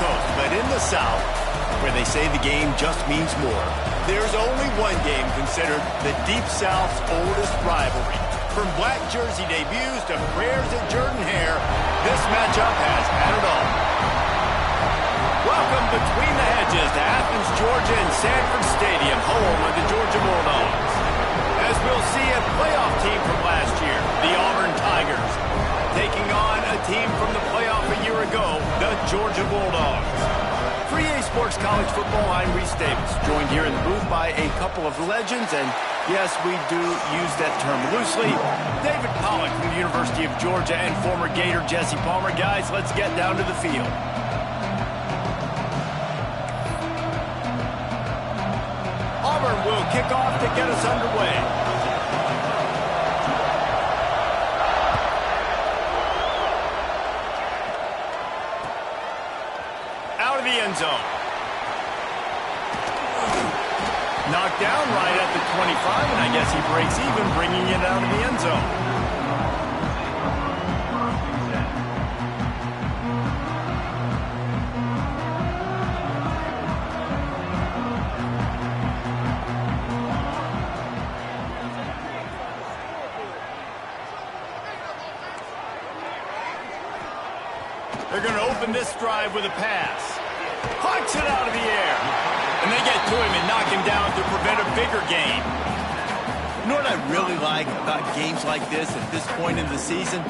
Coast, but in the South, where they say the game just means more, there's only one game considered the Deep South's oldest rivalry. From black jersey debuts to prayers at Jordan Hare, this matchup has had it all. Welcome between the hedges to Athens, Georgia and Sanford Stadium, home of the Georgia Bulldogs. As we'll see a playoff team from last year, the Auburn Tigers, taking on a team from the playoff a year ago, the Georgia Bulldogs. For EA Sports College Football, I'm Reese Davis, joined here in the booth by a couple of legends, and yes, we do use that term loosely. David Pollack from the University of Georgia and former Gator Jesse Palmer. Guys, let's get down to the field. Auburn will kick off to get us underway. Out of the end zone. Knocked down right at the 25, and I guess he breaks even, bringing it out of the end zone. They're going to open this drive with a pass. Hawks it out of the air. And they get to him and knock him down to prevent a bigger gain. You know what I really like about games like this at this point in the season?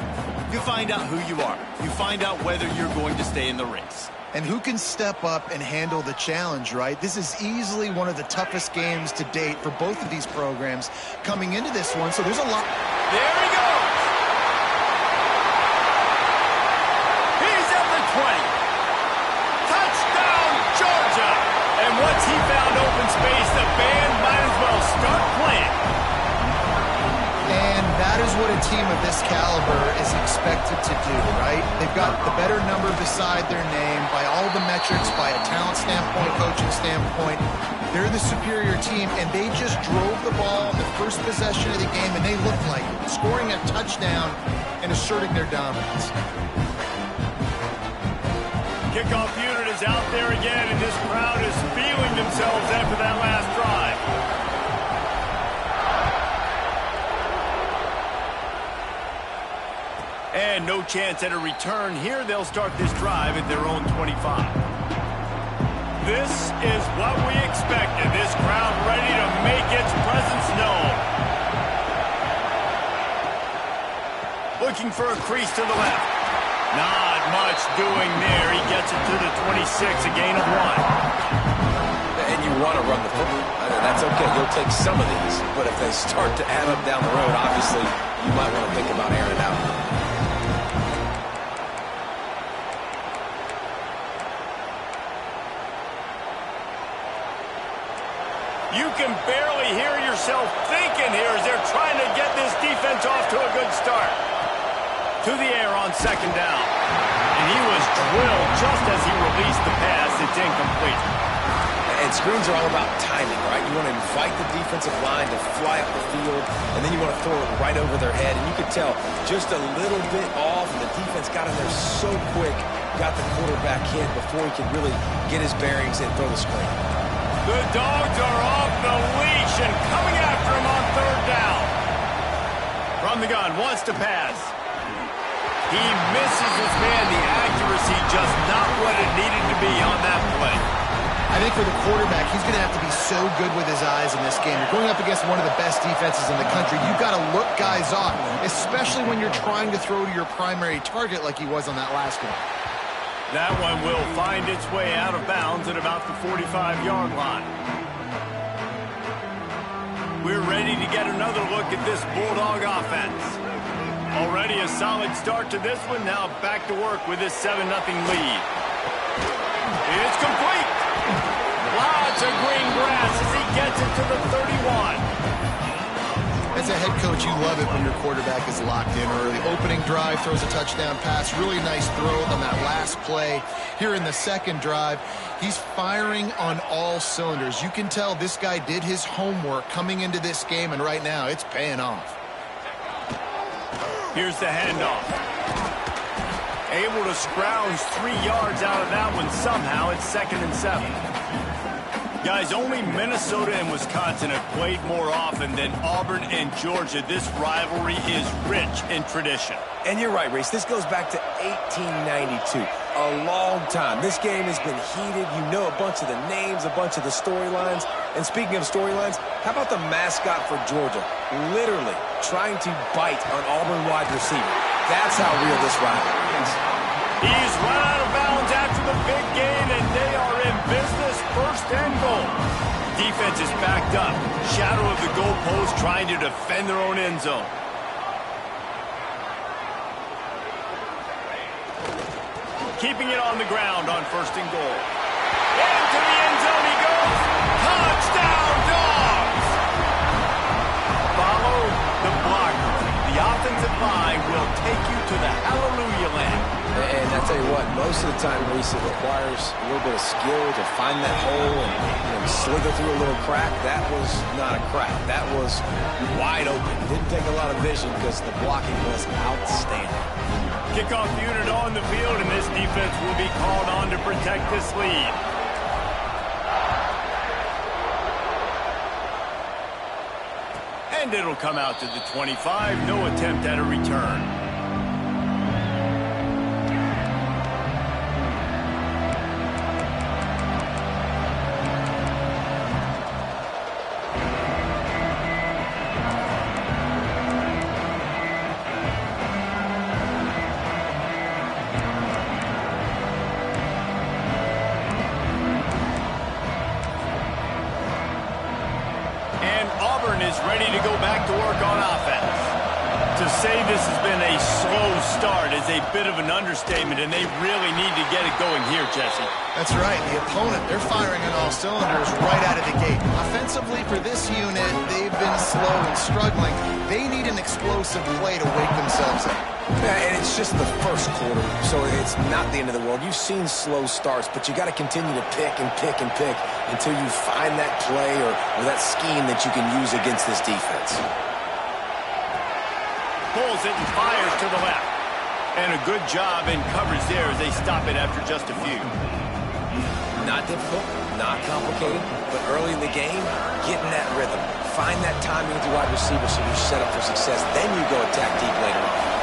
You find out who you are. You find out whether you're going to stay in the race. And who can step up and handle the challenge, right? This is easily one of the toughest games to date for both of these programs coming into this one. So there's a lot. There he goes. He's at the 20. Touchdown, Georgia. And once he found open space, the band might as well start playing. And that is what a team of this caliber is expected to do, right? They've got the better number beside their name by all the metrics, by a talent standpoint, coaching standpoint. They're the superior team, and they just drove the ball on the first possession of the game, and they looked like it, scoring a touchdown and asserting their dominance. Kickoff unit is out there again, and this crowd is feeling themselves after that last drive. And no chance at a return here. They'll start this drive at their own 25. This is what we expected. This crowd ready to make its presence known. Looking for a crease to the left. Not much doing there. He gets it to the 26, a gain of 1. And you want to run the football. That's okay. You'll take some of these. But if they start to add up down the road, obviously, you might want to think about airing it out. You can barely hear yourself thinking here as they're trying to get this defense off to a good start. To the air on second down. And he was drilled just as he released the pass. It's incomplete. And screens are all about timing, right? You want to invite the defensive line to fly up the field, and then you want to throw it right over their head. And you could tell just a little bit off, and the defense got in there so quick, got the quarterback hit before he could really get his bearings and throw the screen. The Dogs are off the leash and coming after him on third down. From the gun, wants to pass. He misses his man. The accuracy just not what it needed to be on that play. I think for the quarterback, he's going to have to be so good with his eyes in this game. You're going up against one of the best defenses in the country. You've got to look guys off, especially when you're trying to throw to your primary target like he was on that last one. That one will find its way out of bounds at about the 45-yard line. We're ready to get another look at this Bulldog offense. Already a solid start to this one. Now back to work with this 7-0 lead. It's complete. Lots of green grass as he gets it to the 31. As a head coach, you love it when your quarterback is locked in early. Opening drive, throws a touchdown pass. Really nice throw on that last play. Here in the second drive, he's firing on all cylinders. You can tell this guy did his homework coming into this game, and right now it's paying off. Here's the handoff. Able to scrounge 3 yards out of that one somehow. It's 2nd and 7. Guys, only Minnesota and Wisconsin have played more often than Auburn and Georgia. This rivalry is rich in tradition. And you're right, Reese. This goes back to 1892. A long time. This game has been heated. You know a bunch of the names, a bunch of the storylines. And speaking of storylines, how about the mascot for Georgia? Literally trying to bite an Auburn wide receiver. That's how real this rivalry is. He's run out of bounds after the big gain, and they are in business. 1st and goal. Defense is backed up. Shadow of the goalpost trying to defend their own end zone. Keeping it on the ground on 1st and goal. Into the end zone he goes. Touchdown, Dogs! Follow the blocker. The offensive line will take you to the hallelujah land. And I tell you what, most of the time, Reese, it requires a little bit of skill to find that hole and slither through a little crack. That was not a crack. That was wide open. Didn't take a lot of vision because the blocking was outstanding. Kickoff unit on the field, and this defense will be called on to protect this lead. And it'll come out to the 25. No attempt at a return. Is ready to go back to work on offense. To say this has been a slow start is a bit of an understatement, and they really need to get it going here, Jesse. That's right. The opponent, they're firing on all cylinders right out of the gate. Offensively, for this unit, they've been slow and struggling. They need an explosive play to wake themselves up. Yeah, and it's just the first quarter, so it's not the end of the world. You've seen slow starts, but you got to continue to pick and pick and pick until you find that play or that scheme that you can use against this defense. Pulls it and fires to the left. And a good job in coverage there as they stop it after just a few. Not difficult, not complicated, but early in the game, getting that rhythm. Find that timing with your wide receiver so you're set up for success. Then you go attack deep later on.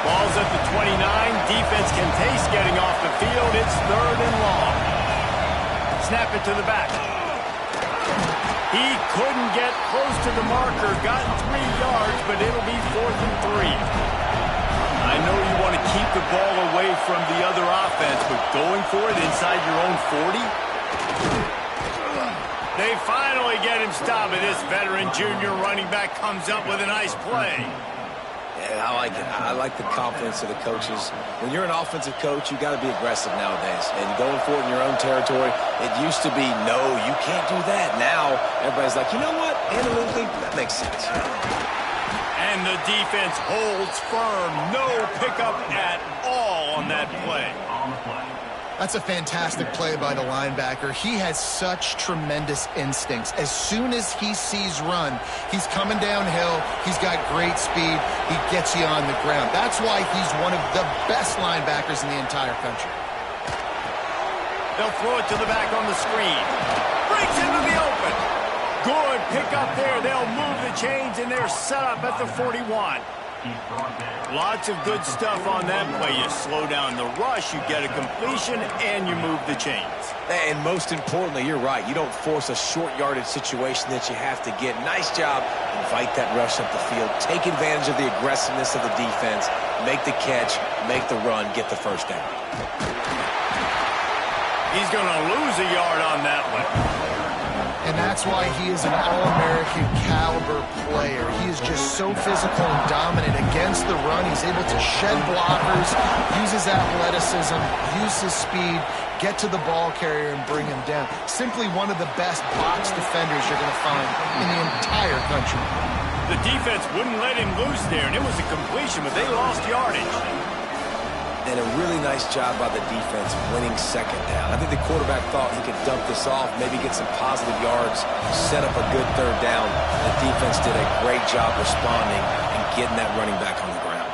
Ball's at the 29. Defense can taste getting off the field. It's 3rd and long. Snap it to the back. He couldn't get close to the marker. Got 3 yards, but it'll be 4th and 3. I know you want to keep the ball away from the other offense, but going for it inside your own 40? They finally get him stopped, and this veteran junior running back comes up with a nice play. Yeah, I like it. I like the confidence of the coaches. When you're an offensive coach, you got to be aggressive nowadays. And going for it in your own territory, it used to be, no, you can't do that. Now, everybody's like, you know what? Analytically, that makes sense. And the defense holds firm. No pickup at all on that play. That's a fantastic play by the linebacker. He has such tremendous instincts. As soon as he sees run, he's coming downhill. He's got great speed. He gets you on the ground. That's why he's one of the best linebackers in the entire country. They'll throw it to the back on the screen. Breaks into the open. Good pickup there. They'll move the chains, and they're set up at the 41. Lots of good stuff on that play. You slow down the rush, you get a completion, and you move the chains. And most importantly, you're right. You don't force a short yardage situation that you have to get. Nice job. Invite that rush up the field. Take advantage of the aggressiveness of the defense. Make the catch, make the run, get the first down. He's going to lose a yard on that one. And that's why he is an All-American caliber player. He is just so physical and dominant against the run. He's able to shed blockers, use his athleticism, use his speed, get to the ball carrier and bring him down. Simply one of the best box defenders you're going to find in the entire country. The defense wouldn't let him loose there, and it was a completion, but they lost yardage. And a really nice job by the defense winning second down. I think the quarterback thought he could dump this off, maybe get some positive yards, set up a good third down. The defense did a great job responding and getting that running back on the ground.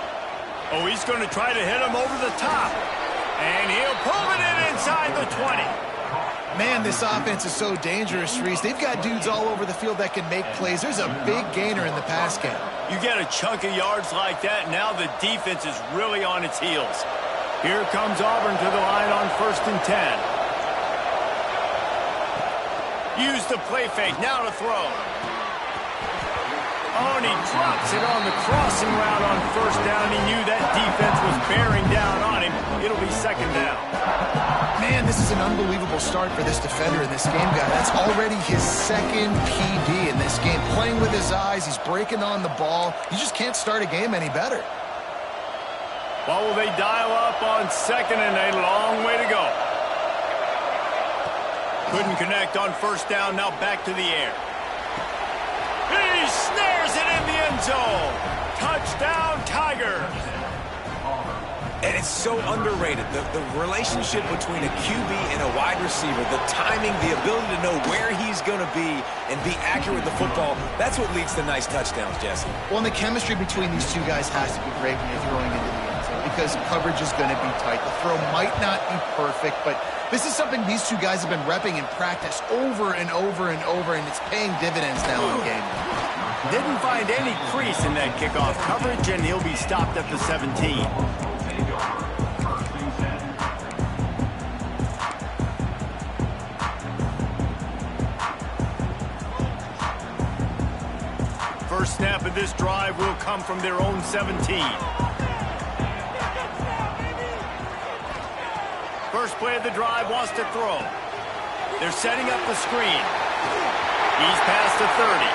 Oh, he's going to try to hit him over the top. And he'll pull it in inside the 20. Man, this offense is so dangerous, Reese. They've got dudes all over the field that can make plays. There's a big gainer in the pass game. You get a chunk of yards like that, now the defense is really on its heels. Here comes Auburn to the line on 1st and 10. Use the play fake, now to throw. Oh, and he drops it on the crossing route on 1st down. He knew that defense was bearing down on him. It'll be 2nd down. Man, this is an unbelievable start for this defender in this game, guy. That's already his 2nd PD in this game. Playing with his eyes, he's breaking on the ball. You just can't start a game any better. Well, will they dial up on 2nd and a long way to go? Couldn't connect on 1st down, now back to the air. He snares it in the end zone. Touchdown, Tigers. And it's so underrated, the relationship between a QB and a wide receiver, the timing, the ability to know where he's going to be and be accurate with the football, that's what leads to nice touchdowns, Jesse. Well, and the chemistry between these two guys has to be great when you're throwing into the end zone because coverage is going to be tight. The throw might not be perfect, but this is something these two guys have been repping in practice over and over and over, and it's paying dividends now in game. Didn't find any crease in that kickoff coverage, and he'll be stopped at the 17. First snap of this drive will come from their own 17. First play of the drive wants to throw. They're setting up the screen. He's past the 30.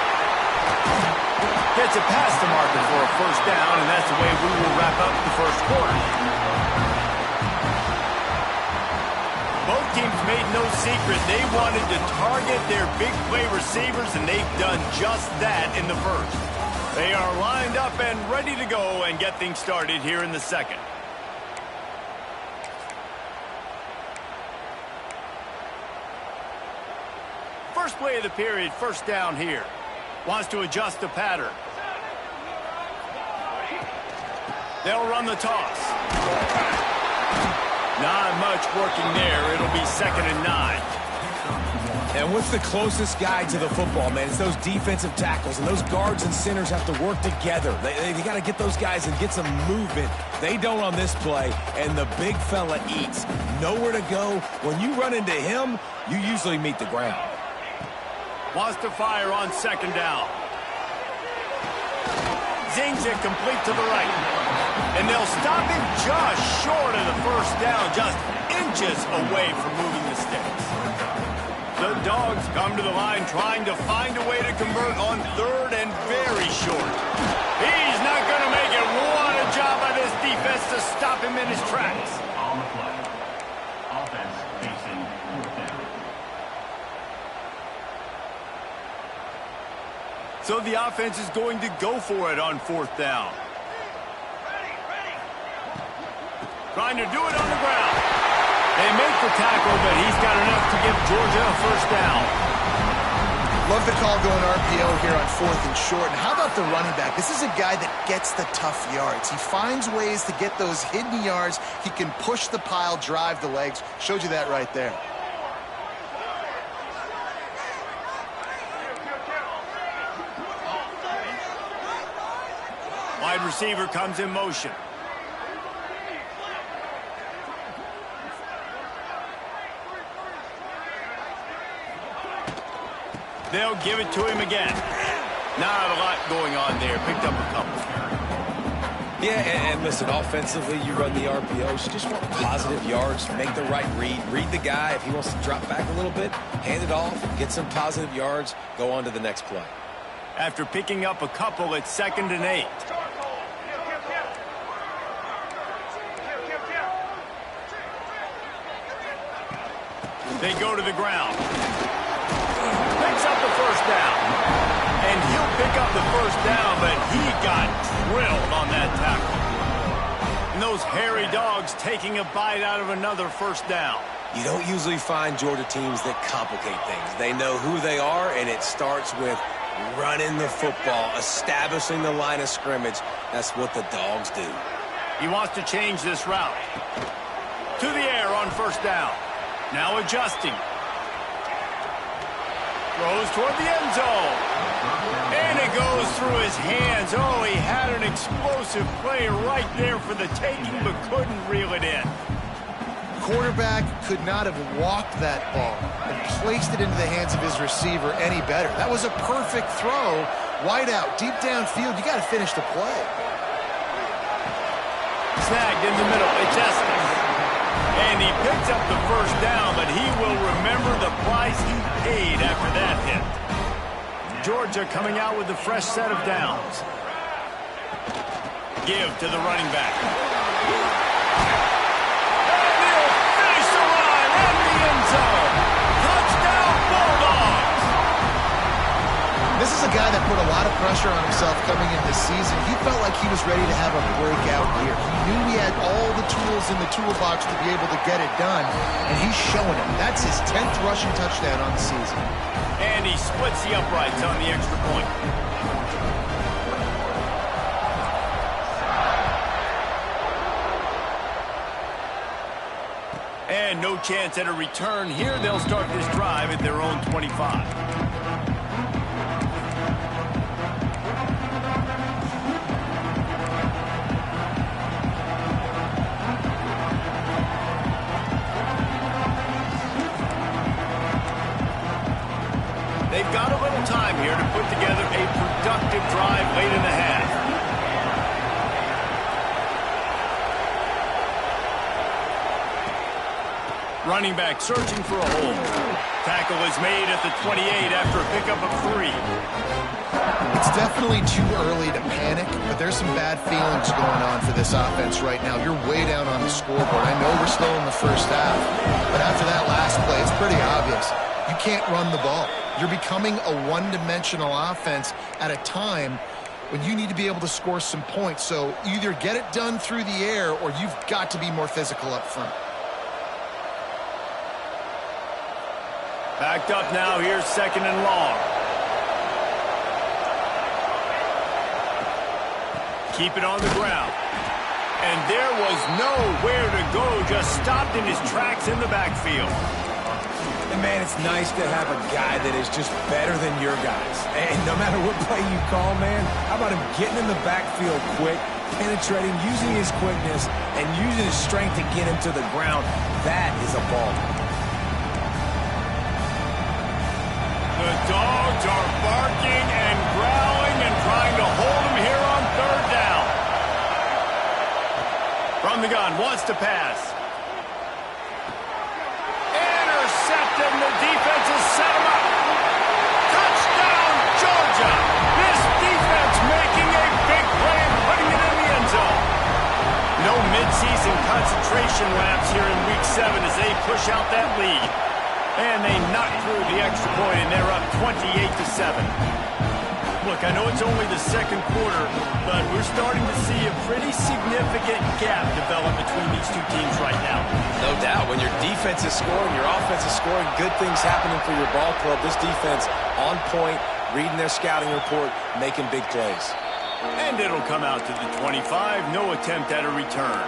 Gets it past the marker for a 1st down, and that's the way we will wrap up the 1st quarter. Both teams made no secret they wanted to target their big play receivers, and they've done just that in the 1st. They are lined up and ready to go and get things started here in the 2nd. First play of the period, 1st down here. Wants to adjust the pattern. They'll run the toss. Not much working there. It'll be 2nd and 9. And what's the closest guy to the football, man? It's those defensive tackles, and those guards and centers have to work together. They got to get those guys and get some movement. They don't on this play, and the big fella eats. Nowhere to go. When you run into him, you usually meet the ground. Wants to fire on 2nd down. Zings it complete to the right. And they'll stop him just short of the 1st down, just inches away from moving the sticks. The Dogs come to the line trying to find a way to convert on 3rd and very short. He's not going to make it. What a job by this defense to stop him in his tracks. On the play, offense facing 4th down. So the offense is going to go for it on 4th down. Trying to do it on the ground. They make the tackle, but he's got enough to give Georgia a 1st down. Love the call going RPO here on 4th and short. And how about the running back? This is a guy that gets the tough yards. He finds ways to get those hidden yards. He can push the pile, drive the legs. Showed you that right there. Wide receiver comes in motion. They'll give it to him again. Not a lot going on there. Picked up a couple. Yeah, and listen, offensively, you run the RPOs. You just want positive yards. Make the right read. Read the guy. If he wants to drop back a little bit, hand it off, get some positive yards, go on to the next play. After picking up a couple, it's 2nd and 8. They go to the ground. Picks up the 1st down. And he'll pick up the 1st down, but he got drilled on that tackle. And those hairy Dogs taking a bite out of another 1st down. You don't usually find Georgia teams that complicate things. They know who they are, and it starts with running the football, establishing the line of scrimmage. That's what the Dogs do. He wants to change this route. To the air on first down. Now adjusting. Throws toward the end zone. And it goes through his hands. Oh, he had an explosive play right there for the taking, but couldn't reel it in. Quarterback could not have walked that ball and placed it into the hands of his receiver any better. That was a perfect throw. Wide out, deep downfield. You got to finish the play. Snagged in the middle. It's Estes. And he picks up the first down, but he will remember the price he paid after that hit. Georgia coming out with a fresh set of downs. Give to the running back. And he'll finish the run at the end zone. Touchdown, Bulldogs! This is a guy that put a lot of pressure on himself coming into this season. He felt like he was ready to have a breakout year. He knew he had all the tools in the toolbox to be able to get it done, and he's showing it. That's his 10th rushing touchdown on the season. And he splits the uprights on the extra point. And no chance at a return here. They'll start this drive at their own 25. They've got a little time here to put together a productive drive late in the half. Running back searching for a hole. Tackle is made at the 28 after a pickup of 3. It's definitely too early to panic, but there's some bad feelings going on for this offense right now. You're way down on the scoreboard. I know we're still in the first half, but after that last play, it's pretty obvious. You can't run the ball. You're becoming a one-dimensional offense at a time when you need to be able to score some points. So either get it done through the air or you've got to be more physical up front. Backed up now. Here's second and long. Keep it on the ground. And there was nowhere to go. Just stopped in his tracks in the backfield. And, man, it's nice to have a guy that is just better than your guys. And no matter what play you call, man, how about him getting in the backfield quick, penetrating, using his quickness, and using his strength to get him to the ground? That is a ball. The Dogs are barking and growling and trying to hold him here on third down. From the gun, wants to pass. And the defense has set him up. Touchdown, Georgia. This defense making a big play and putting it in the end zone. No midseason concentration laps here in Week 7 as they push out that lead. And they knock through the extra point, and they're up 28-7. Look, I know it's only the second quarter, but we're starting to see a pretty significant gap develop between these two teams right now. No doubt. When your defense is scoring, your offense is scoring, good things happening for your ball club. This defense on point, reading their scouting report, making big plays. And it'll come out to the 25. No attempt at a return.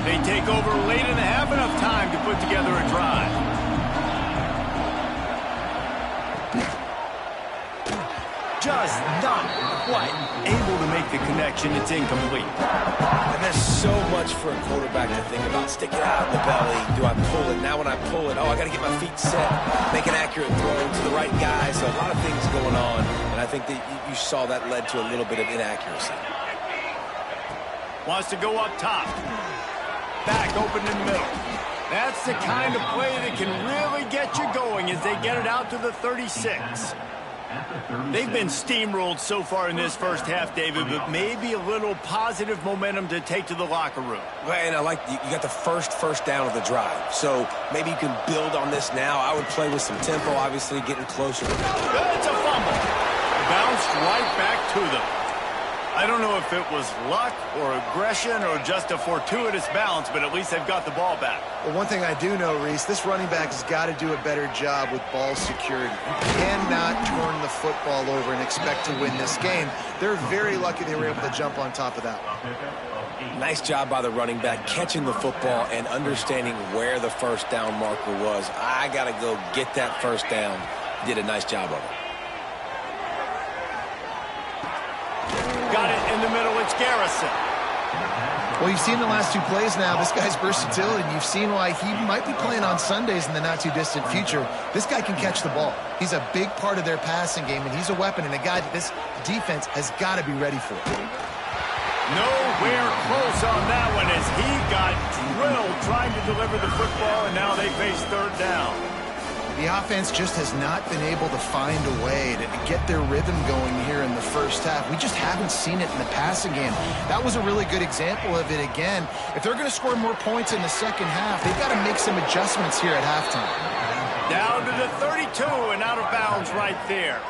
They take over late in the half, enough time to put together a drive. Just not quite able to make the connection. It's incomplete. And there's so much for a quarterback to think about. Stick it out in the belly. Do I pull it? Now when I pull it, I got to get my feet set, make an accurate throw to the right guy. So a lot of things going on, and I think that you saw that led to a little bit of inaccuracy. Wants to go up top. Back open in the middle. That's the kind of play that can really get you going as they get it out to the 36. They've been steamrolled so far in this first half, David, but maybe a little positive momentum to take to the locker room. And I like you got the first down of the drive. So maybe you can build on this now. I would play with some tempo, obviously getting closer. It's a fumble. Bounced right back to them. I don't know if it was luck or aggression or just a fortuitous bounce, but at least they've got the ball back. Well, one thing I do know, Reese, this running back has got to do a better job with ball security. You cannot turn the football over and expect to win this game. They're very lucky they were able to jump on top of that one. Nice job by the running back catching the football and understanding where the first down marker was. I got to go get that first down. Did a nice job of it. Got it in the middle. It's Garrison. Well, you've seen the last two plays now. This guy's versatility. You've seen why he might be playing on Sundays in the not-too-distant future. This guy can catch the ball. He's a big part of their passing game, and he's a weapon and a guy that this defense has got to be ready for. Nowhere close on that one as he got drilled trying to deliver the football, and now they face third down. The offense just has not been able to find a way to get their rhythm going here in the first half. We just haven't seen it in the passing game. That was a really good example of it again. If they're going to score more points in the second half, they've got to make some adjustments here at halftime. Down to the 32 and out of bounds right there.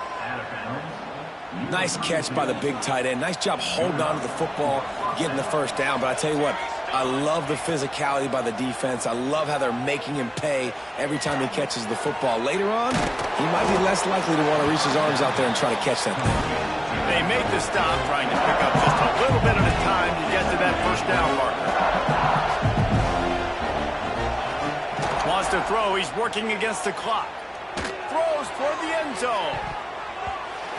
Nice catch by the big tight end. Nice job holding on to the football, getting the first down. But I tell you what, I love the physicality by the defense. I love how they're making him pay every time he catches the football. Later on, he might be less likely to want to reach his arms out there and try to catch that thing. They make the stop, trying to pick up just a little bit at a time to get to that first down marker. Wants to throw. He's working against the clock. Throws toward the end zone.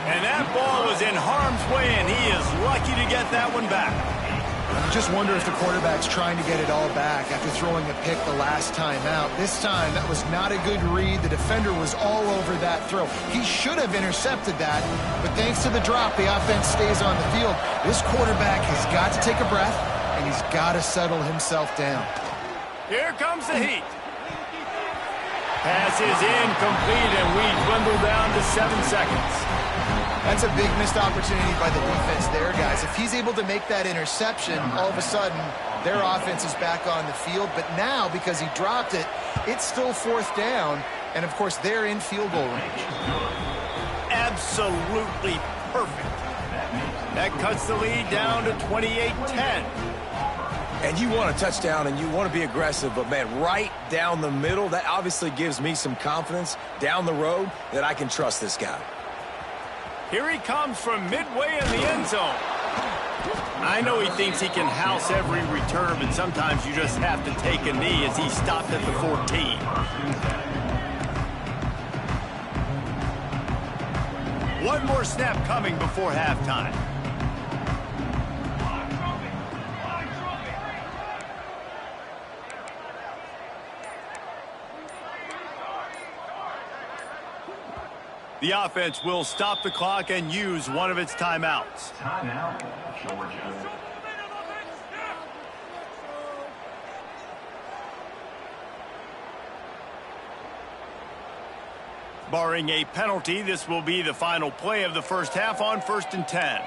And that ball was in harm's way, and he is lucky to get that one back. You just wonder if the quarterback's trying to get it all back after throwing a pick the last time out. This time, that was not a good read. The defender was all over that throw. He should have intercepted that, but thanks to the drop, the offense stays on the field. This quarterback has got to take a breath, and he's got to settle himself down. Here comes the heat. Pass is incomplete, and we dwindle down to 7 seconds. That's a big missed opportunity by the defense there, guys. If he's able to make that interception, all of a sudden, their offense is back on the field. But now, because he dropped it, it's still fourth down. And, of course, they're in field goal range. Absolutely perfect. That cuts the lead down to 28-10. And you want a touchdown and you want to be aggressive, but, man, right down the middle, that obviously gives me some confidence down the road that I can trust this guy. Here he comes from midway in the end zone. I know he thinks he can house every return, but sometimes you just have to take a knee as he stopped at the 14. One more snap coming before halftime. The offense will stop the clock and use one of its timeouts. Timeout, Georgia. Barring a penalty, this will be the final play of the first half on 1st and 10.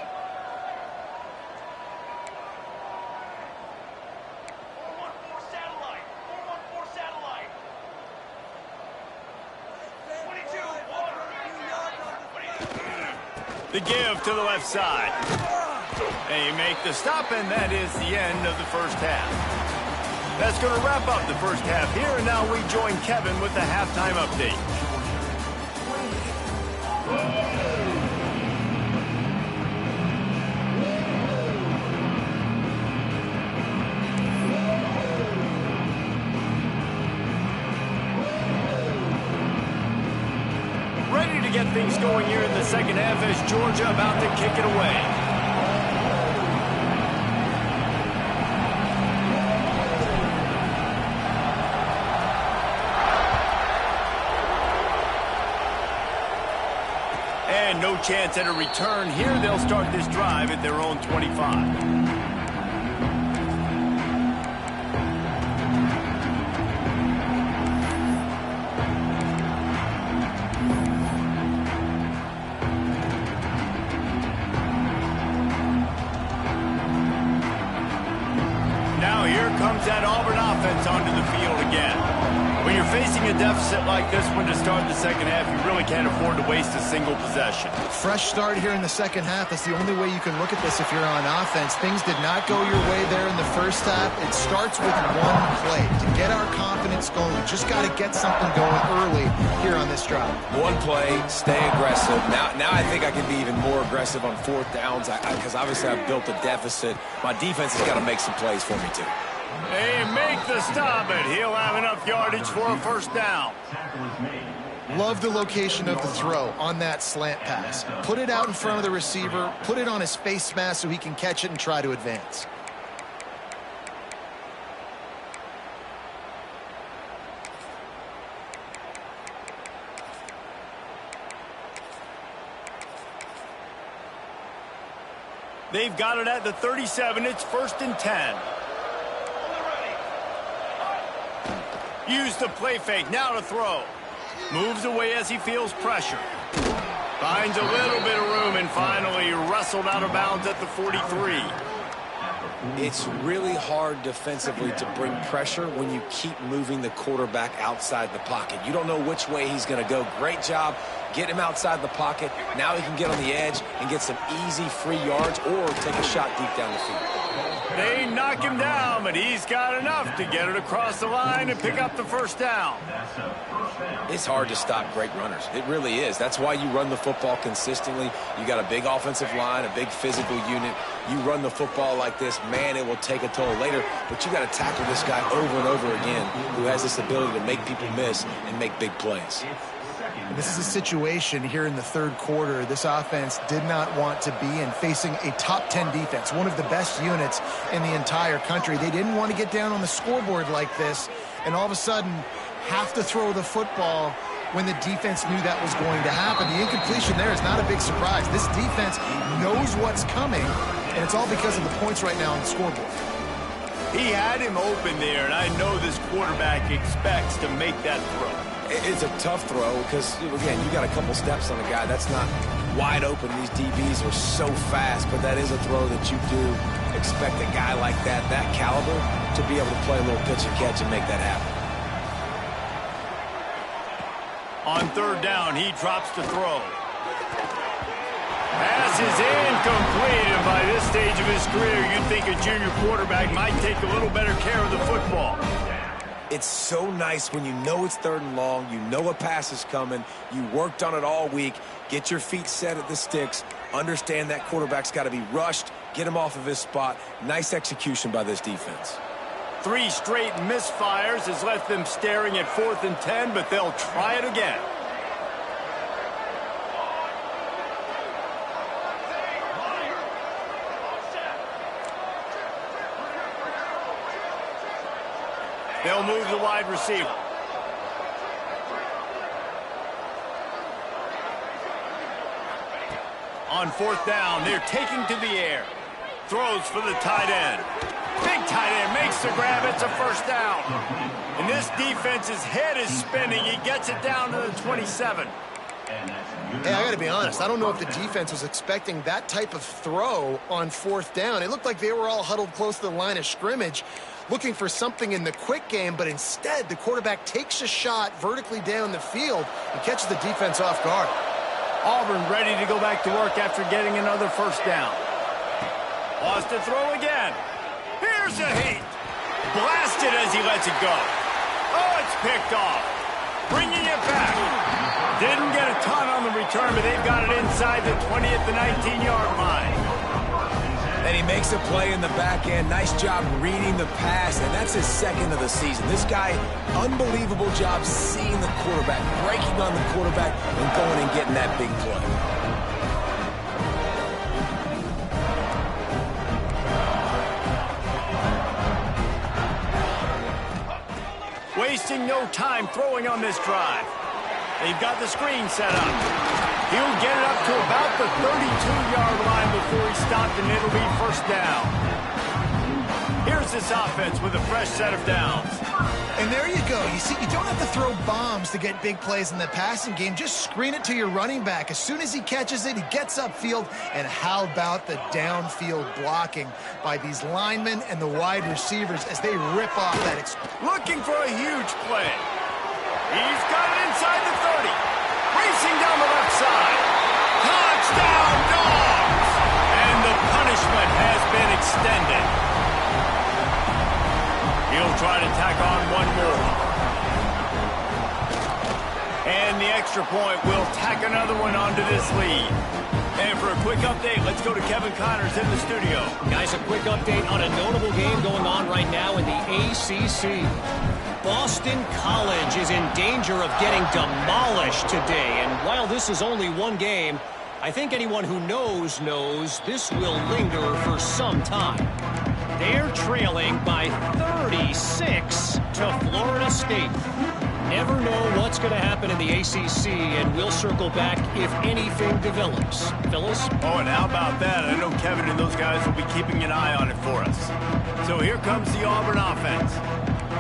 The give to the left side. They make the stop, and that is the end of the first half. That's going to wrap up the first half here, and now we join Kevin with the halftime update. Get things going here in the second half as Georgia about to kick it away. And no chance at a return here. They'll start this drive at their own 25. That Auburn offense onto the field again. When you're facing a deficit like this one to start the second half, you really can't afford to waste a single possession. Fresh start here in the second half. That's the only way you can look at this if you're on offense. Things did not go your way there in the first half. It starts with one play. To get our confidence going, we just got to get something going early here on this drive. One play, stay aggressive. Now I think I can be even more aggressive on fourth downs because obviously I've built a deficit. My defense has got to make some plays for me too. They make the stop, and he'll have enough yardage for a first down. Love the location of the throw on that slant pass. Put it out in front of the receiver, put it on his face mask so he can catch it and try to advance. They've got it at the 37. It's 1st and 10. Use the play fake. Now to throw. Moves away as he feels pressure. Finds a little bit of room and finally wrestled out of bounds at the 43. It's really hard defensively to bring pressure when you keep moving the quarterback outside the pocket. You don't know which way he's going to go. Great job. Get him outside the pocket. Now he can get on the edge and get some easy free yards or take a shot deep down the field. They knock him down, but he's got enough to get it across the line and pick up the first down. It's hard to stop great runners. It really is. That's why you run the football consistently. You got a big offensive line, a big physical unit. You run the football like this, man, it will take a toll later. But you got to tackle this guy over and over again who has this ability to make people miss and make big plays. This is a situation here in the third quarter this offense did not want to be in, facing a top 10 defense, one of the best units in the entire country. They didn't want to get down on the scoreboard like this and all of a sudden have to throw the football when the defense knew that was going to happen. The incompletion there is not a big surprise. This defense knows what's coming, and it's all because of the points right now on the scoreboard. He had him open there, and I know this quarterback expects to make that throw. It's a tough throw because, again, you got a couple steps on a guy. That's not wide open. These DBs are so fast, but that is a throw that you do expect a guy like that caliber, to be able to play a little pitch and catch and make that happen. On third down, he drops to throw. Pass is incomplete, and by this stage of his career, you'd think a junior quarterback might take a little better care of the football. It's so nice when you know it's third and long, you know a pass is coming, you worked on it all week, get your feet set at the sticks, understand that quarterback's got to be rushed, get him off of his spot. Nice execution by this defense. 3 straight misfires has left them staring at 4th and 10, but they'll try it again. They'll move the wide receiver. On 4th down, they're taking to the air. Throws for the tight end. Big tight end makes the grab. It's a first down. And this defense's head is spinning. He gets it down to the 27. Hey, I got to be honest. I don't know if the defense was expecting that type of throw on 4th down. It looked like they were all huddled close to the line of scrimmage, looking for something in the quick game, but instead the quarterback takes a shot vertically down the field and catches the defense off guard. Auburn ready to go back to work after getting another first down. Wants to throw again. Here's a heat. Blasted as he lets it go. Oh, it's picked off. Bringing it back. Didn't get a ton on the return, but they've got it inside the 20 at the 19-yard line. And he makes a play in the back end. Nice job reading the pass, and that's his second of the season. This guy, unbelievable job seeing the quarterback, breaking on the quarterback, and going and getting that big play. Wasting no time throwing on this drive. They've got the screen set up. He'll get it up to about the 32-yard line before he stopped, and it'll be first down. Here's this offense with a fresh set of downs. And there you go. You see, you don't have to throw bombs to get big plays in the passing game. Just screen it to your running back. As soon as he catches it, he gets upfield. And how about the downfield blocking by these linemen and the wide receivers as they rip off that. Looking for a huge play. He'll try to tack on one more. And the extra point will tack another one onto this lead. And for a quick update, let's go to Kevin Connors in the studio. Guys, a quick update on a notable game going on right now in the ACC. Boston College is in danger of getting demolished today. And while this is only one game, I think anyone who knows this will linger for some time. They're trailing by 36 to Florida State. Never know what's going to happen in the ACC, and we'll circle back if anything develops. Phyllis? Oh, and how about that? I know Kevin and those guys will be keeping an eye on it for us. So here comes the Auburn offense.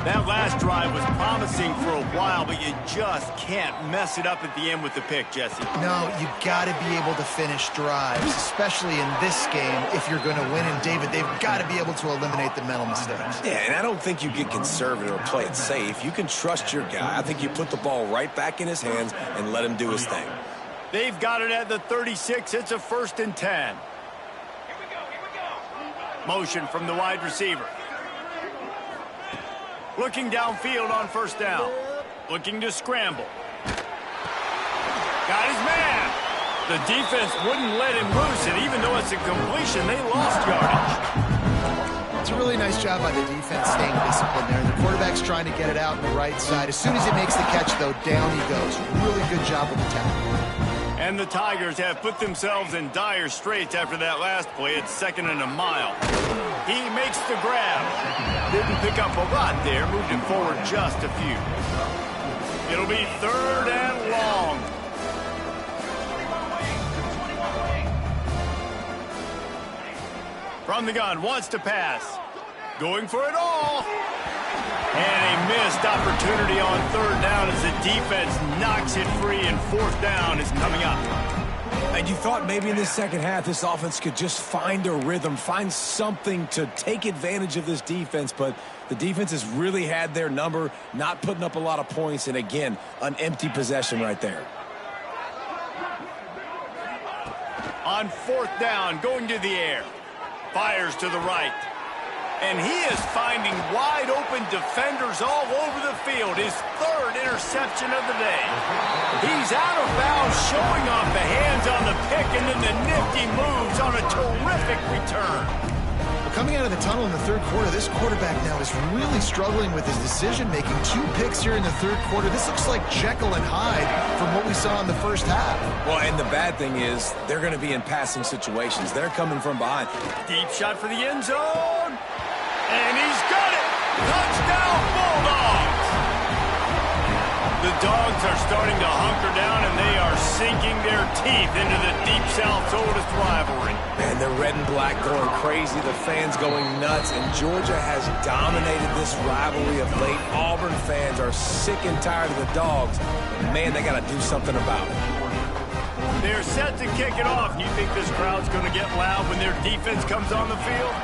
That last drive was promising for a while, but you just can't mess it up at the end with the pick, Jesse. No, you got to be able to finish drives, especially in this game if you're going to win. And, David, they've got to be able to eliminate the mental mistakes. Yeah, and I don't think you get conservative or play it safe. You can trust your guy. I think you put the ball right back in his hands and let him do his thing. They've got it at the 36. It's a 1st and 10. Motion from the wide receiver. Looking downfield on 1st down. Looking to scramble. Got his man. The defense wouldn't let him loose, and even though it's a completion, they lost yardage. It's a really nice job by the defense staying disciplined there. The quarterback's trying to get it out on the right side. As soon as he makes the catch, though, down he goes. Really good job with the tackle. And the Tigers have put themselves in dire straits after that last play. It's 2nd and a mile. He makes the grab. Didn't pick up a lot there. Moved it forward just a few. It'll be 3rd and long. From the gun, wants to pass. Going for it all. And a missed opportunity on 3rd down as the defense knocks it free, and 4th down is coming up. And you thought maybe in the second half this offense could just find a rhythm, find something to take advantage of this defense, but the defense has really had their number, not putting up a lot of points, and again, an empty possession right there. On 4th down, going to the air. Fires to the right. And he is finding wide-open defenders all over the field. His 3rd interception of the day. He's out of bounds, showing off the hands on the pick, and then the nifty moves on a terrific return. Well, coming out of the tunnel in the 3rd quarter, this quarterback now is really struggling with his decision-making. 2 picks here in the 3rd quarter. This looks like Jekyll and Hyde from what we saw in the 1st half. Well, and the bad thing is they're going to be in passing situations. They're coming from behind. Deep shot for the end zone. And he's got it! Touchdown, Bulldogs! The Dogs are starting to hunker down, and they are sinking their teeth into the Deep South's oldest rivalry. And the red and black going crazy, the fans going nuts, and Georgia has dominated this rivalry of late. Auburn fans are sick and tired of the Dogs. And man, they got to do something about it. They're set to kick it off. You think this crowd's going to get loud when their defense comes on the field?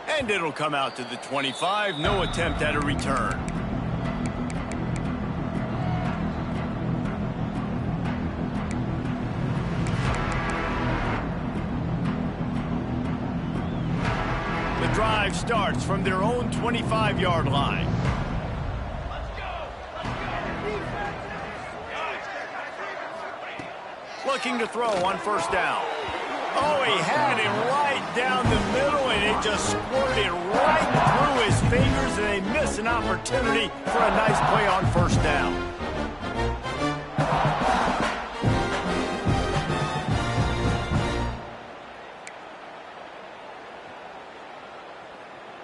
And it'll come out to the 25. No attempt at a return. The drive starts from their own 25-yard line. Looking to throw on 1st down. Oh, he had it right down the middle, and it just squirted right through his fingers, and they miss an opportunity for a nice play on 1st down.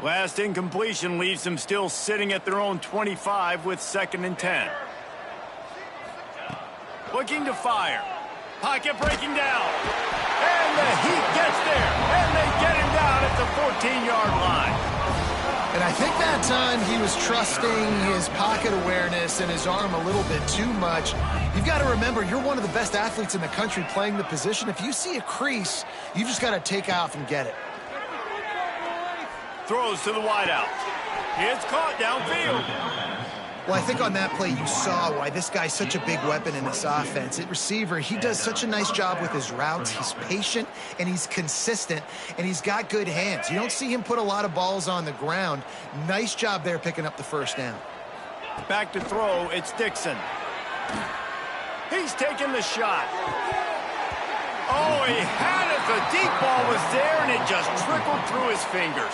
Last incompletion leaves them still sitting at their own 25 with 2nd and 10. Looking to fire. Pocket breaking down. And the Heat gets there. And they get him down at the 14-yard line. And I think that time he was trusting his pocket awareness and his arm a little bit too much. You've got to remember, you're one of the best athletes in the country playing the position. If you see a crease, you just got to take off and get it. Throws to the wideout. It's caught downfield. Well, I think on that play you saw why this guy's such a big weapon in this offense. At receiver, he does such a nice job with his routes. He's patient, and he's consistent, and he's got good hands. You don't see him put a lot of balls on the ground. Nice job there picking up the first down. Back to throw, it's Dixon. He's taking the shot. Oh, he had it. The deep ball was there, and it just trickled through his fingers.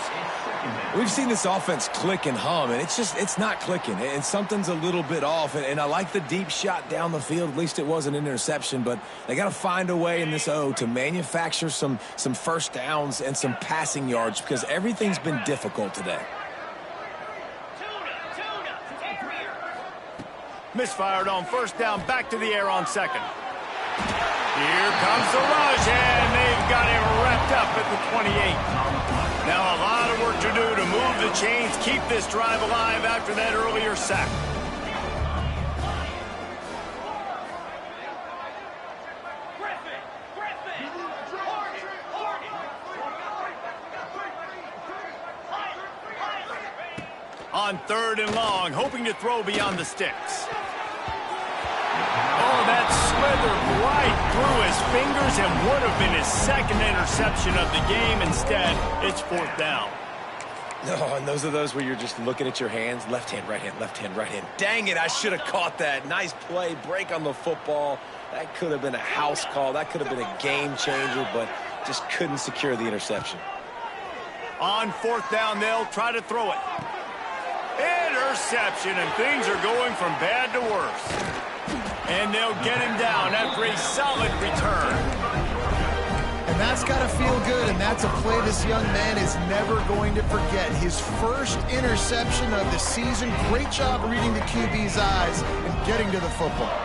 We've seen this offense click and hum, and it's not clicking, and something's a little bit off. And I like the deep shot down the field. At least it wasn't an interception, but they got to find a way in this to manufacture some first downs and some passing yards because everything's been difficult today. Misfired on first down, back to the air on second. Here comes the rush, and they've got him wrapped up at the 28. Now a lot of work to do to move the chains, keep this drive alive after that earlier sack. On third and long, hoping to throw beyond the sticks. Oh, that slithered right through his fingers and would have been his second interception of the game. Instead, it's fourth down. No, and those are those where you're just looking at your hands. Left hand, right hand, left hand, right hand. Dang it, I should have caught that. Nice play, break on the football. That could have been a house call. That could have been a game changer, but just couldn't secure the interception. On fourth down, they'll try to throw it. Interception, and things are going from bad to worse. And they'll get him down after a solid return. And that's got to feel good, and that's a play this young man is never going to forget. His first interception of the season. Great job reading the QB's eyes and getting to the football.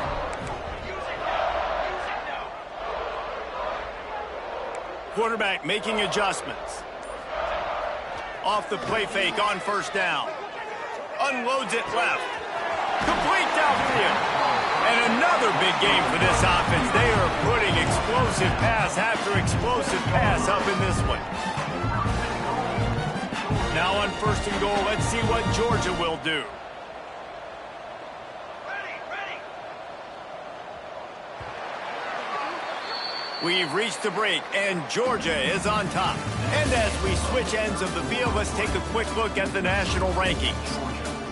Quarterback making adjustments. Off the play fake on first down. Unloads it left. Complete downfield. And another big game for this offense. They are putting explosive pass after explosive pass up in this one. Now on first and goal, let's see what Georgia will do. We've reached the break, and Georgia is on top. And as we switch ends of the field, let's take a quick look at the national rankings.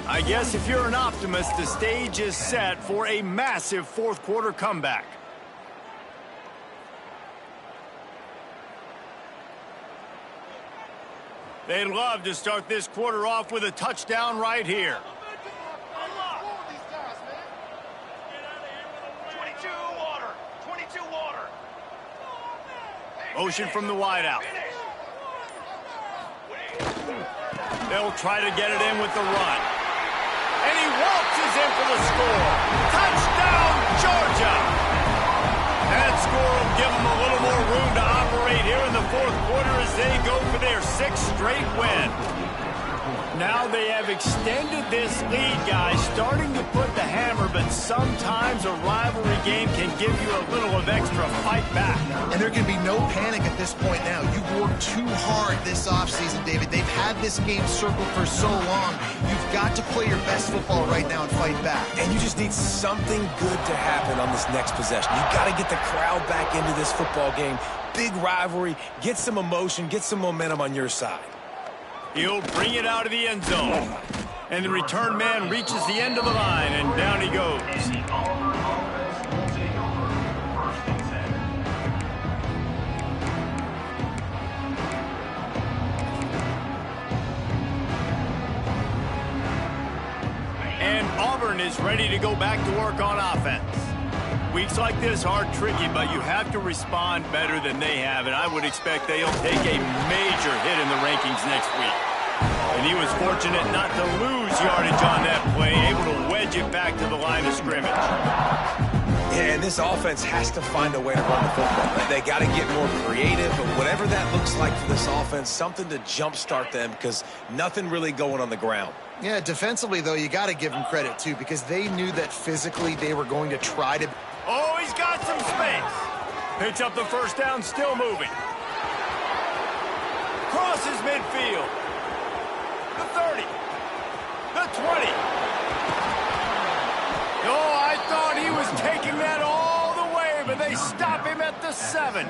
I guess if you're an optimist, the stage is set for a massive fourth-quarter comeback. They'd love to start this quarter off with a touchdown right here. 22 water. 22 water. Motion from the wideout. They'll try to get it in with the run. And he waltzes in for the score. Touchdown, Georgia! That score will give them a little more room to operate here in the fourth quarter as they go for their sixth straight win. Now they have extended this lead, guys, starting to put the hammer, but sometimes a rivalry game can give you a little of extra fight back. And there can be no panic at this point now. You've worked too hard this offseason, David. They've had this game circled for so long. You've got to play your best football right now and fight back. And you just need something good to happen on this next possession. You've got to get the crowd back into this football game. Big rivalry. Get some emotion. Get some momentum on your side. He'll bring it out of the end zone. And the return man reaches the end of the line, and down he goes. And Auburn is ready to go back to work on offense. Weeks like this are tricky, but you have to respond better than they have, and I would expect they'll take a major hit in the rankings next week. And he was fortunate not to lose yardage on that play, able to wedge it back to the line of scrimmage. Yeah, and this offense has to find a way to run the football. They got to get more creative, but whatever that looks like for this offense, something to jumpstart them because nothing really going on the ground. Yeah, defensively, though, you got to give them credit, too, because they knew that physically they were going to try to... Oh, he's got some space. Picks up the first down, still moving. Crosses midfield. The 30. The 20. They stop him at the 7.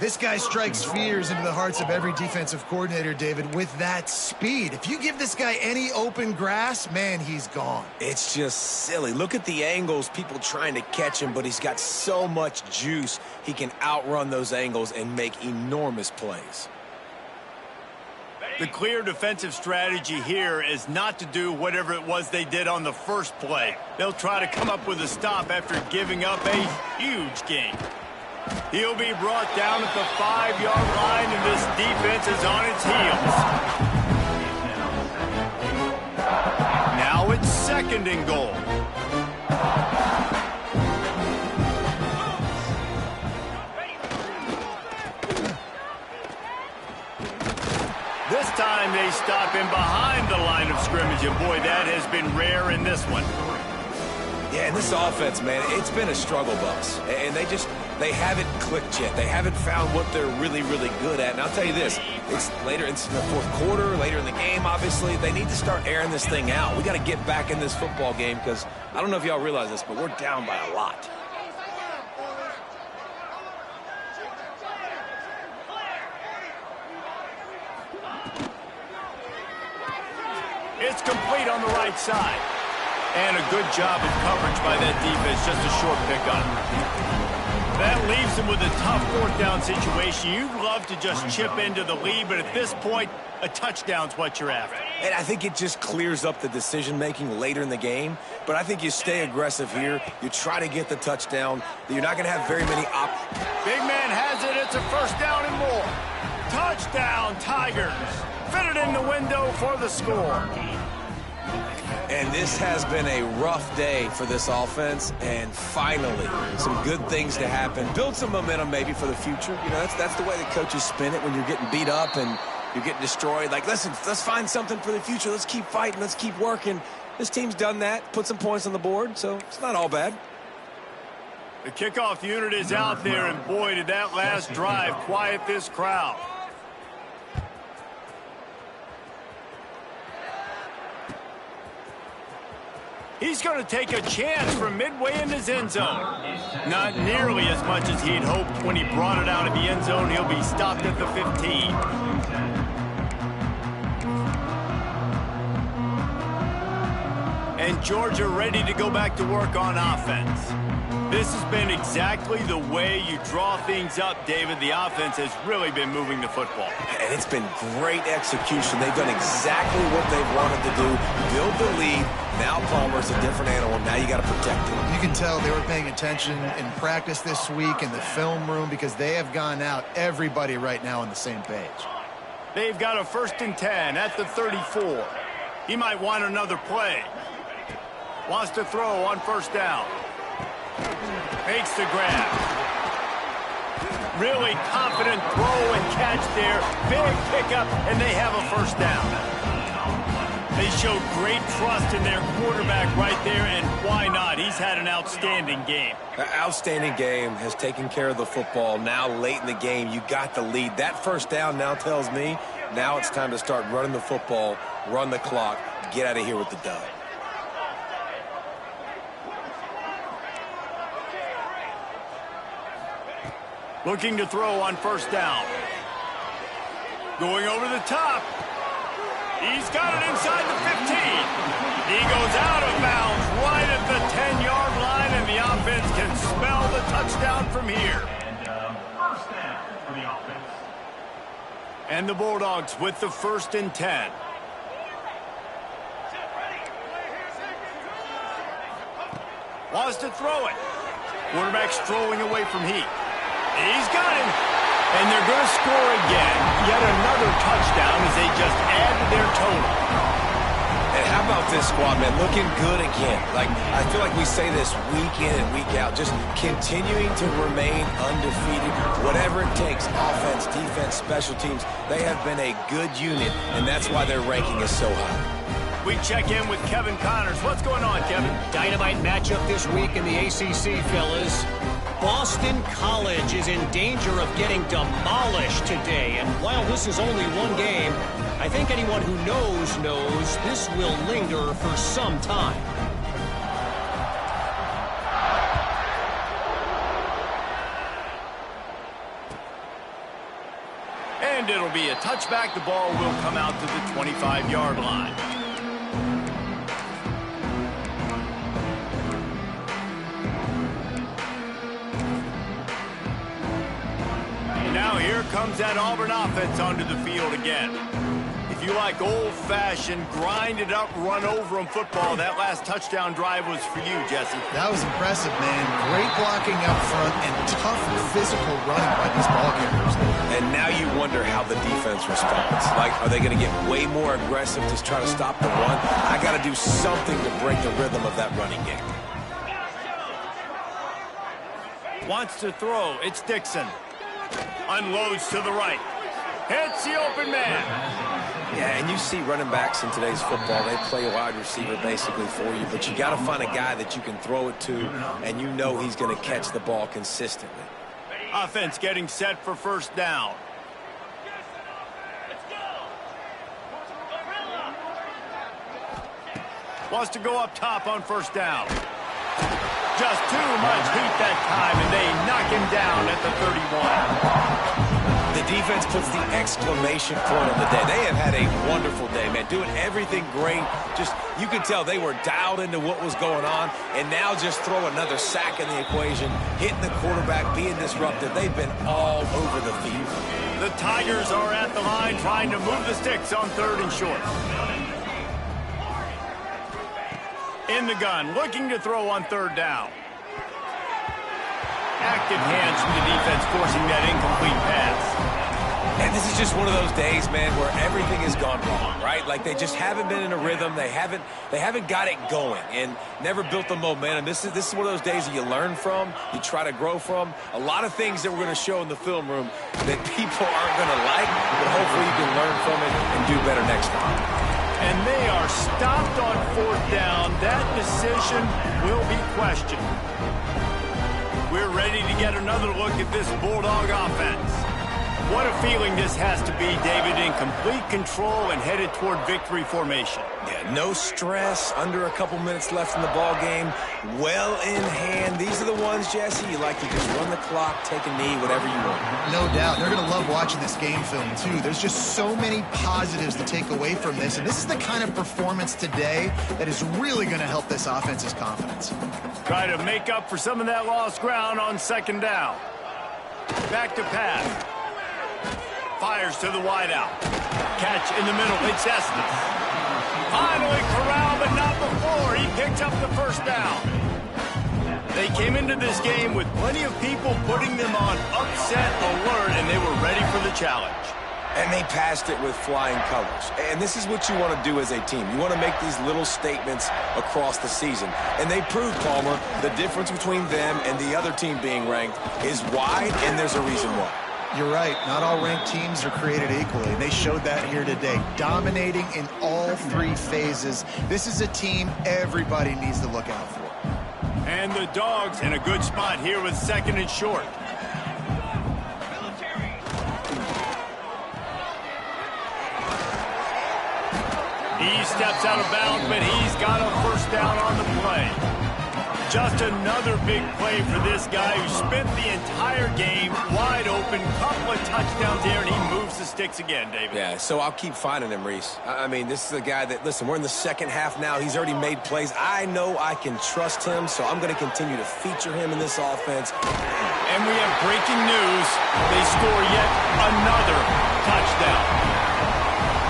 This guy strikes fears into the hearts of every defensive coordinator, David, with that speed. If you give this guy any open grass, man, he's gone. It's just silly. Look at the angles, people trying to catch him, but he's got so much juice. He can outrun those angles and make enormous plays. The clear defensive strategy here is not to do whatever it was they did on the first play. They'll try to come up with a stop after giving up a huge gain. He'll be brought down at the 5-yard line, and this defense is on its heels. Now it's 2nd and goal. This time they stop him behind the line of scrimmage, and boy, that has been rare in this one. Yeah, and this offense, man, it's been a struggle bus. And they haven't clicked yet. They haven't found what they're really, really good at. And I'll tell you this, it's later in the fourth quarter, later in the game, obviously. They need to start airing this thing out. We got to get back in this football game because I don't know if y'all realize this, but we're down by a lot. It's complete on the right side. And a good job of coverage by that defense, just a short pickup. That leaves them with a tough 4th down situation. You'd love to just chip into the lead, but at this point, a touchdown's what you're after. And I think it just clears up the decision-making later in the game. But I think you stay aggressive here. You try to get the touchdown. You're not going to have very many Big man has it. It's a 1st down and more. Touchdown, Tigers. Fitted in the window for the score. And this has been a rough day for this offense, and finally, some good things to happen. Build some momentum maybe for the future. You know, that's the way the coaches spin it when you're getting beat up and you're getting destroyed. Like, listen, let's find something for the future. Let's keep fighting. Let's keep working. This team's done that, put some points on the board, so it's not all bad. The kickoff unit is out there, and boy, did that last drive quiet this crowd. He's going to take a chance from midway in his end zone. Not nearly as much as he'd hoped when he brought it out of the end zone. He'll be stopped at the 15. And Georgia ready to go back to work on offense. This has been exactly the way you draw things up, David. The offense has really been moving the football. And it's been great execution. They've done exactly what they've wanted to do. Build the lead. Now Palmer's a different animal. Now you got to protect him. You can tell they were paying attention in practice this week in the film room because they have gone out, everybody right now on the same page. They've got a 1st and 10 at the 34. He might want another play. Wants to throw on 1st down. Makes the grab. Really confident throw and catch there. Big pickup, and they have a 1st down. They showed great trust in their quarterback right there, and why not? He's had an outstanding game. An outstanding game, has taken care of the football. Now late in the game, you got the lead. That 1st down now tells me now it's time to start running the football, run the clock, get out of here with the dub. Looking to throw on 1st down. Going over the top. He's got it inside the 15. He goes out of bounds right at the 10-yard line, and the offense can smell the touchdown from here. And 1st down for the offense. And the Bulldogs with the 1st and 10. Wants to throw it. Quarterback strolling away from heat. He's got him. And they're going to score again. Yet another touchdown as they just add to their total. And how about this squad, man? Looking good again. Like, I feel like we say this week in and week out. Just continuing to remain undefeated. Whatever it takes, offense, defense, special teams. They have been a good unit, and that's why their ranking is so high. We check in with Kevin Connors. What's going on, Kevin? Dynamite matchup this week in the ACC, fellas. Boston College is in danger of getting demolished today. And while this is only one game, I think anyone who knows this will linger for some time. And it'll be a touchback. The ball will come out to the 25-yard line. Now here comes that Auburn offense onto the field again. If you like old-fashioned, grinded-up, run-over-'em football, that last touchdown drive was for you, Jesse. That was impressive, man. Great blocking up front and tough physical running by these ball carriers. And now you wonder how the defense responds. Like, are they going to get way more aggressive to try to stop the run? I got to do something to break the rhythm of that running game. Wants to throw. It's Dixon. Unloads to the right. Hits the open man. Yeah, and you see running backs in today's football, they play a wide receiver basically for you, but you got to find a guy that you can throw it to, and you know he's going to catch the ball consistently. Offense getting set for first down. Wants to go up top on first down. Just too much heat that time, and they knock him down at the 31. The defense puts the exclamation point on the day. They have had a wonderful day, man, doing everything great. Just, you could tell they were dialed into what was going on, and now just throw another sack in the equation, hitting the quarterback, being disruptive. They've been all over the field. The Tigers are at the line trying to move the sticks on 3rd and short. In the gun, looking to throw on 3rd down. Active hands from the defense forcing that incomplete pass. And this is just one of those days, man, where everything has gone wrong, right? Like they just haven't been in a rhythm. They haven't got it going and never built the momentum. This is one of those days that you learn from, you try to grow from. A lot of things that we're going to show in the film room that people aren't going to like, but hopefully you can learn from it and do better next time. And they are stopped on 4th down. That decision will be questioned. We're ready to get another look at this Bulldog offense. What a feeling this has to be, David, in complete control and headed toward victory formation. Yeah, no stress, under a couple minutes left in the ball game, well in hand. These are the ones, Jesse, you like to just run the clock, take a knee, whatever you want. No doubt. They're going to love watching this game film, too. There's just so many positives to take away from this, and this is the kind of performance today that is really going to help this offense's confidence. Try to make up for some of that lost ground on 2nd down. Back to pass. Fires to the wideout. Catch in the middle. It's Estes. Finally corralled, but not before. He picked up the 1st down. They came into this game with plenty of people putting them on upset alert, and they were ready for the challenge. And they passed it with flying colors. And this is what you want to do as a team. You want to make these little statements across the season. And they proved, Palmer, the difference between them and the other team being ranked is wide, and there's a reason why. You're right. Not all ranked teams are created equally. They showed that here today, dominating in all 3 phases. This is a team everybody needs to look out for. And the Dogs in a good spot here with 2nd and short. He steps out of bounds, but he's got a 1st down on the play. Just another big play for this guy who spent the entire game wide open. Couple of touchdowns here, and he moves the sticks again, David. Yeah, so I'll keep finding him, Reese. I mean, this is a guy that, listen, we're in the 2nd half now. He's already made plays. I know I can trust him, so I'm going to continue to feature him in this offense. And we have breaking news. They score yet another touchdown.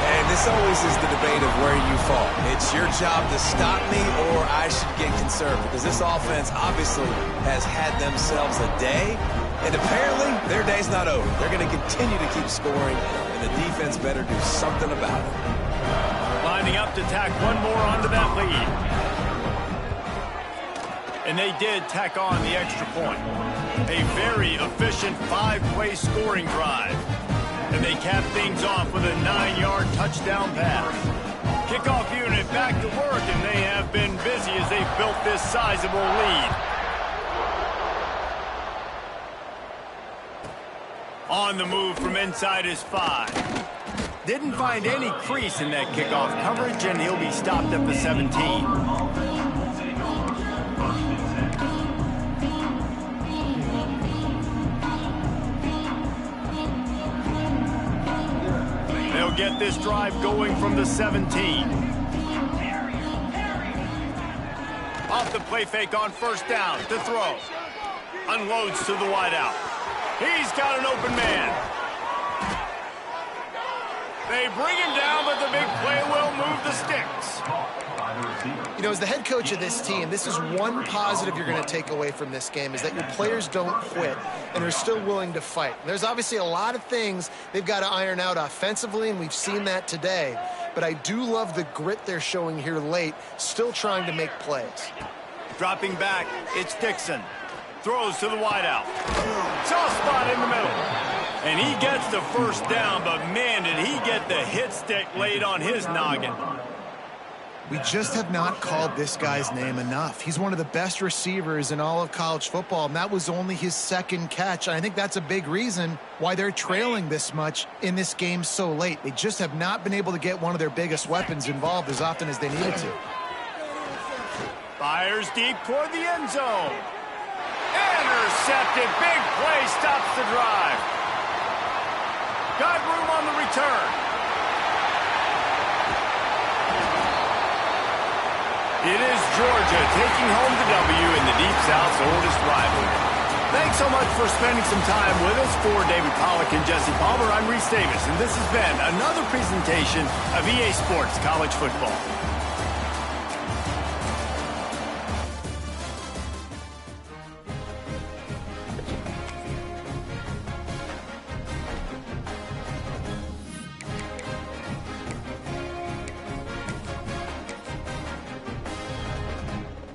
And this always is the debate of where you fall. It's your job to stop me, or I should get conservative, because this offense obviously has had themselves a day, and apparently their day's not over. They're going to continue to keep scoring, and the defense better do something about it. Lining up to tack one more onto that lead. And they did tack on the extra point. A very efficient 5-play scoring drive. And they cap things off with a 9-yard touchdown pass. Kickoff unit back to work, and they have been busy as they've built this sizable lead. On the move from inside his 5. Didn't find any crease in that kickoff coverage, and he'll be stopped at the 17. will get this drive going from the 17. Off the play fake on first down to throw. Unloads to the wideout. He's got an open man. They bring him down, but the big play will move the sticks. You know, as the head coach of this team, this is one positive you're going to take away from this game, is that your players don't quit and are still willing to fight. There's obviously a lot of things they've got to iron out offensively, and we've seen that today. But I do love the grit they're showing here late, still trying to make plays. Dropping back, it's Dixon. Throws to the wideout. Soft spot in the middle. And he gets the first down, but man, did he get the hit stick laid on his noggin. We just have not called this guy's name enough. He's one of the best receivers in all of college football, and that was only his second catch. And I think that's a big reason why they're trailing this much in this game so late. They just have not been able to get one of their biggest weapons involved as often as they needed to. Fires deep toward the end zone. Intercepted. Big play stops the drive. Got room on the return. It is Georgia taking home the W in the Deep South's oldest rivalry. Thanks so much for spending some time with us. For David Pollack and Jesse Palmer, I'm Reese Davis, and this has been another presentation of EA Sports College Football.